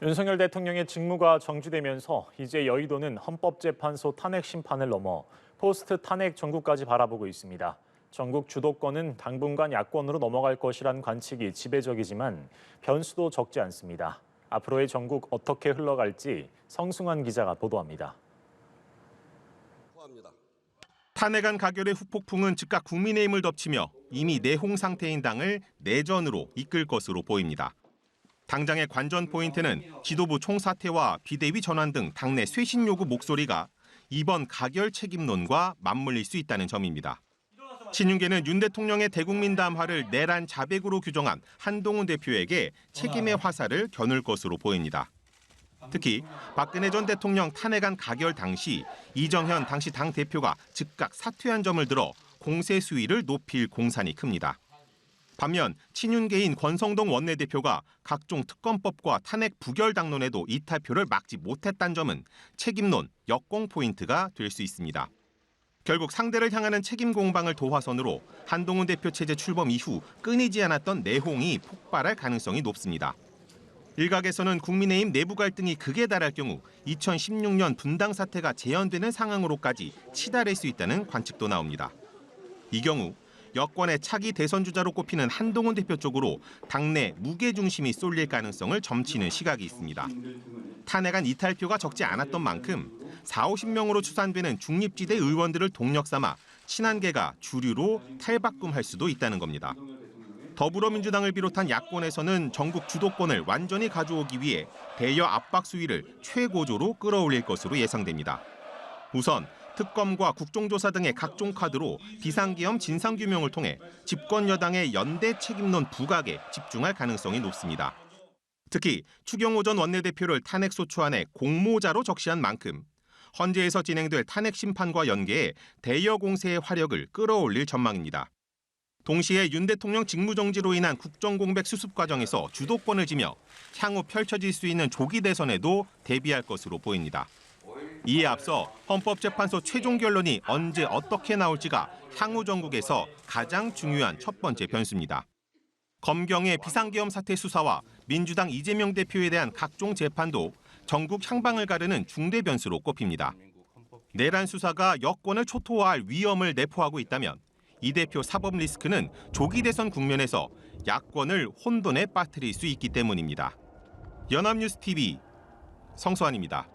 윤석열 대통령의 직무가 정지되면서 이제 여의도는 헌법재판소 탄핵 심판을 넘어 포스트 탄핵 전국까지 바라보고 있습니다. 전국 주도권은 당분간 야권으로 넘어갈 것이란 관측이 지배적이지만 변수도 적지 않습니다. 앞으로의 전국 어떻게 흘러갈지 성승환 기자가 보도합니다. 탄핵안 가결의 후폭풍은 즉각 국민의힘을 덮치며 이미 내홍 상태인 당을 내전으로 이끌 것으로 보입니다. 당장의 관전 포인트는 지도부 총사퇴와 비대위 전환 등 당내 쇄신 요구 목소리가 이번 가결 책임론과 맞물릴 수 있다는 점입니다. 친윤계는 윤 대통령의 대국민 담화를 내란 자백으로 규정한 한동훈 대표에게 책임의 화살을 겨눌 것으로 보입니다. 특히 박근혜 전 대통령 탄핵안 가결 당시 이정현 당시 당대표가 즉각 사퇴한 점을 들어 공세 수위를 높일 공산이 큽니다. 반면 친윤계인 권성동 원내대표가 각종 특검법과 탄핵 부결 당론에도 이탈표를 막지 못했다는 점은 책임론, 역공 포인트가 될 수 있습니다. 결국 상대를 향하는 책임 공방을 도화선으로 한동훈 대표 체제 출범 이후 끊이지 않았던 내홍이 폭발할 가능성이 높습니다. 일각에서는 국민의힘 내부 갈등이 극에 달할 경우 2016년 분당 사태가 재현되는 상황으로까지 치달을 수 있다는 관측도 나옵니다. 이 경우 여권의 차기 대선 주자로 꼽히는 한동훈 대표 쪽으로 당내 무게중심이 쏠릴 가능성을 점치는 시각이 있습니다. 탄핵안 이탈표가 적지 않았던 만큼 40~50명으로 추산되는 중립지대 의원들을 동력 삼아 친한계가 주류로 탈바꿈할 수도 있다는 겁니다. 더불어민주당을 비롯한 야권에서는 전국 주도권을 완전히 가져오기 위해 대여 압박 수위를 최고조로 끌어올릴 것으로 예상됩니다. 우선 특검과 국정조사 등의 각종 카드로 비상계엄 진상규명을 통해 집권 여당의 연대 책임론 부각에 집중할 가능성이 높습니다. 특히 추경호 전 원내대표를 탄핵소추안에 공모자로 적시한 만큼 헌재에서 진행될 탄핵 심판과 연계해 대여 공세의 화력을 끌어올릴 전망입니다. 동시에 윤 대통령 직무정지로 인한 국정공백 수습 과정에서 주도권을 쥐며 향후 펼쳐질 수 있는 조기 대선에도 대비할 것으로 보입니다. 이에 앞서 헌법재판소 최종 결론이 언제 어떻게 나올지가 향후 전국에서 가장 중요한 첫 번째 변수입니다. 검경의 비상계엄 사태 수사와 민주당 이재명 대표에 대한 각종 재판도 전국 향방을 가르는 중대 변수로 꼽힙니다. 내란 수사가 여권을 초토화할 위험을 내포하고 있다면 이 대표 사법 리스크는 조기 대선 국면에서 야권을 혼돈에 빠뜨릴 수 있기 때문입니다. 연합뉴스 TV 성수환입니다.